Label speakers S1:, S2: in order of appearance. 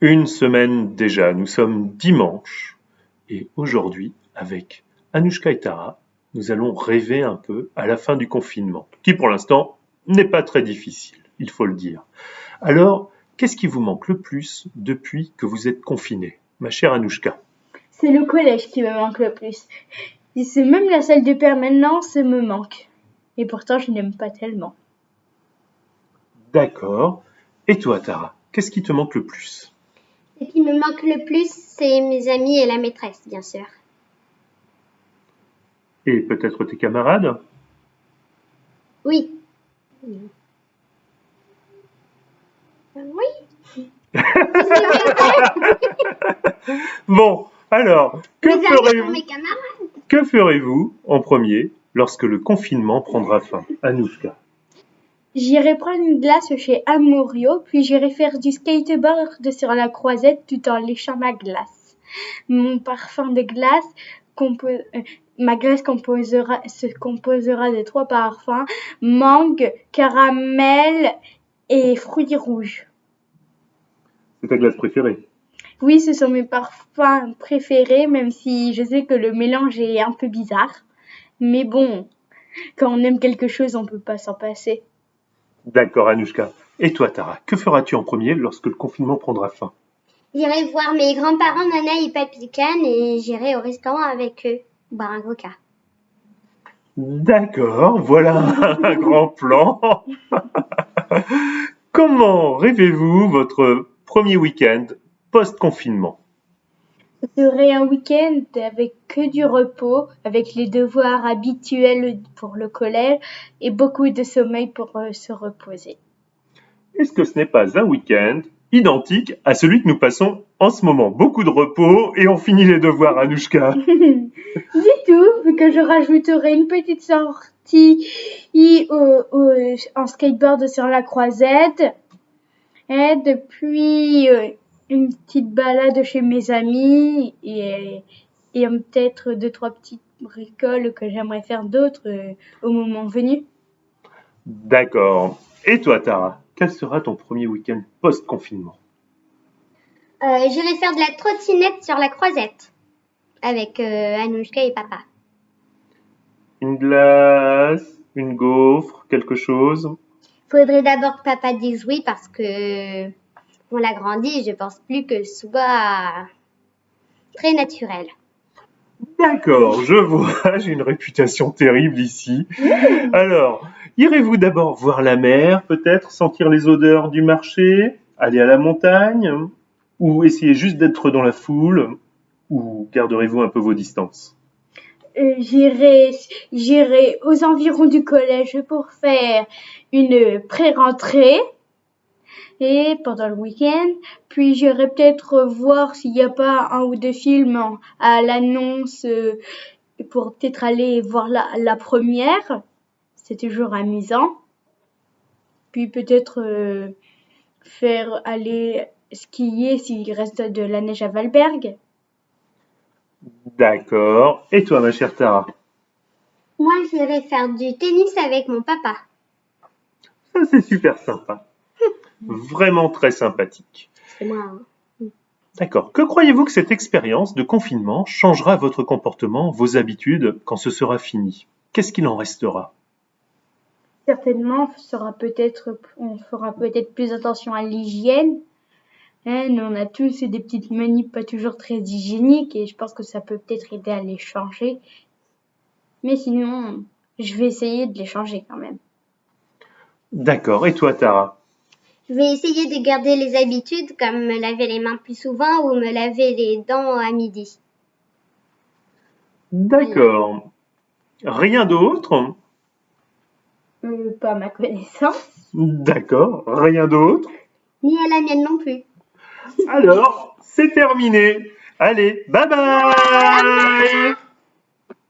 S1: Une semaine déjà, nous sommes dimanche et aujourd'hui, avec Anouchka et Tara, nous allons rêver un peu à la fin du confinement, qui pour l'instant n'est pas très difficile, il faut le dire. Alors, qu'est-ce qui vous manque le plus depuis que vous êtes confinés, ma chère Anouchka?
S2: C'est le collège qui me manque le plus. Et c'est même la salle de permanence me manque. Et pourtant, je n'aime pas tellement.
S1: D'accord. Et toi, Tara, qu'est-ce qui te manque le plus?
S3: Ce qui me manque le plus, c'est mes amis et la maîtresse, bien sûr.
S1: Et peut-être tes camarades?
S3: Oui. Oui.
S1: Bon, alors,
S3: Mes amis sont mes camarades.
S1: que ferez-vous en premier lorsque le confinement prendra fin? Anouchka.
S2: J'irai prendre une glace chez Amorio, puis j'irai faire du skateboard sur la croisette tout en léchant ma glace. Mon parfum de glace, ma glace se composera de 3 parfums, mangue, caramel et fruits rouges.
S1: C'est ta glace préférée?
S2: Oui, ce sont mes parfums préférés, même si je sais que le mélange est un peu bizarre. Mais bon, quand on aime quelque chose, on peut pas s'en passer.
S1: D'accord, Anouchka. Et toi, Tara, que feras-tu en premier lorsque le confinement prendra fin?
S3: J'irai voir mes grands-parents, Nana et Papy Can, et j'irai au restaurant avec eux, boire un coca.
S1: D'accord, voilà un grand plan. Comment rêvez-vous votre premier week-end post-confinement?
S2: Ce serait un week-end avec que du repos, avec les devoirs habituels pour le collège et beaucoup de sommeil pour se reposer.
S1: Est-ce que ce n'est pas un week-end identique à celui que nous passons en ce moment? Beaucoup de repos et on finit les devoirs, Anouchka.
S2: Du tout, vu que je rajouterai une petite sortie en skateboard sur la croisette et depuis une petite balade chez mes amis et peut-être 2-3 petites bricoles que j'aimerais faire d'autres au moment venu.
S1: D'accord. Et toi, Tara, quel sera ton premier week-end post-confinement?
S3: J'irai faire de la trottinette sur la croisette avec Anouchka et papa.
S1: Une glace, une gaufre, quelque chose?
S3: Faudrait d'abord que papa dise oui parce que on l'a grandi et je pense plus que ce soit très naturel.
S1: D'accord, je vois, j'ai une réputation terrible ici. Alors, irez-vous d'abord voir la mer, peut-être sentir les odeurs du marché, aller à la montagne, ou essayer juste d'être dans la foule, ou garderez-vous un peu vos distances?
S2: J'irai aux environs du collège pour faire une pré-rentrée et pendant le week-end, puis j'irai peut-être voir s'il n'y a pas un ou deux films à l'annonce pour peut-être aller voir la première. C'est toujours amusant. Puis peut-être faire aller skier s'il reste de la neige à Valberg.
S1: D'accord. Et toi, ma chère Tara?
S3: Moi, j'irai faire du tennis avec mon papa.
S1: Ça, c'est super sympa. Vraiment très sympathique.
S3: C'est moi. Hein.
S1: D'accord. Que croyez-vous que cette expérience de confinement changera votre comportement, vos habitudes, quand ce sera fini? Qu'est-ce qu'il en restera?
S2: Certainement, on fera peut-être plus attention à l'hygiène. Nous, on a tous des petites manies pas toujours très hygiéniques et je pense que ça peut peut-être aider à les changer. Mais sinon, je vais essayer de les changer quand même.
S1: D'accord. Et toi, Tara?
S3: Je vais essayer de garder les habitudes comme me laver les mains plus souvent ou me laver les dents à midi.
S1: D'accord. Rien d'autre?
S2: Pas à ma connaissance.
S1: D'accord. Rien d'autre?
S3: Ni à la mienne non plus.
S1: Alors, c'est terminé. Allez, bye bye!